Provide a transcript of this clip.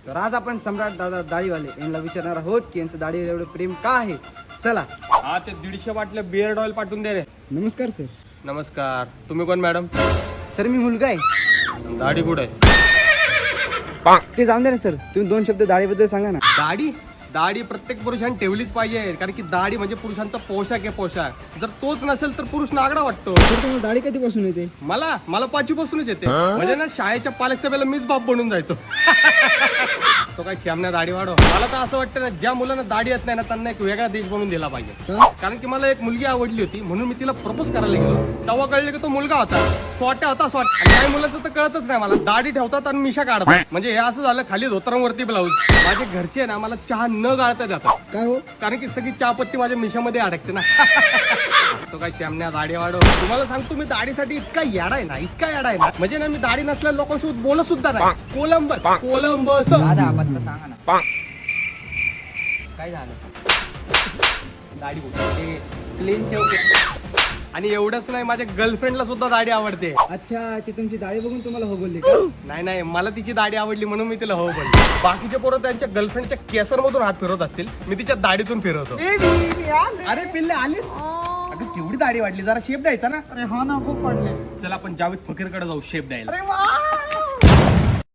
तर आज आपण सम्राट दादा दाढीवाले यांना विचारणार आहोत की यांचं दाढीवर एवढं प्रेम का आहे. चला. हा ते 150 बाटल्या बिअर्ड ऑइल पाठवून दे रे. नमस्कार सर. नमस्कार. तुम्ही कोण मॅडम? सर मी मुलगा आहे. दाढी कुठे? ते जाऊन द्या ना सर, तुम्ही 2 शब्द दाढीबद्दल सांगा ना. दाढी दाढी प्रत्येक पुरुषाने ठेवलीच पाहिजे, कारण की दाढी म्हणजे पुरुषांचा पोशाख आहे. पोशाख जर तोच नसेल तर पुरुष नागडा वाटतो. सर तुम्हाला दाढी कधीपासून येते? मला 5वी पासूनच येते. म्हणजे ना शाळेच्या पालक सभेला मीच बाप बनून जायचो. तो काय श्यामने दाढी वाढव. मला तर असं वाटतं ना, ज्या मुलांना दाढी येत नाही ना त्यांना एक वेगळा देश बनवून दिला पाहिजे. का? कारण की मला एक मुलगी आवडली होती म्हणून मी तिला प्रपोज करायला गेलो. तेव्हा कळले की तो मुलगा होता, स्वाट्या होता. आणि काही मुलांचं तर कळतच नाही. मला दाढी ठेवतात आणि मिशा काढतात. म्हणजे हे असं झालं, खाली धोतरांवरती ब्लाऊज. माझे घरचे आहे ना मला चहा न गाळता जातात, काय हो? कारण की सगळी चहापत्ती माझ्या मिशामध्ये अडकते ना. तो काय श्यामने दाढी वाढव. तुम्हाला सांगतो मी दाढीसाठी इतका येडा आहे ना, इतका येडा आहे ना, म्हणजे ना मी दाढी नसलेल्या लोकांसोबत बोलत सुद्धा नाही. कोलंबस दादा आपण सांगा ना. काय झालं? दाढी कुठे? क्लीन शेव केली. आणि एवढंच नाही, माझ्या गर्लफ्रेंडला सुद्धा दाढी आवडते. अच्छा, ती तुमची दाढी बघून तुम्हाला हो बोलली का? नाही मला तिची दाढी आवडली म्हणून मी तिला हो बोलले. बाकीचे पोरं त्यांच्या गर्लफ्रेंडच्या केसरमधून हात फिरवत असतील, मी तिच्या दाढीतून फिरवतो. अरे पिल्ले आलीस? अगं तेवढी दाढी वाढली, जरा शेप द्यायचा ना. अरे हा ना, खूप पडले. चला आपण जावेद फकीरकडे जाऊ शेप द्यायला.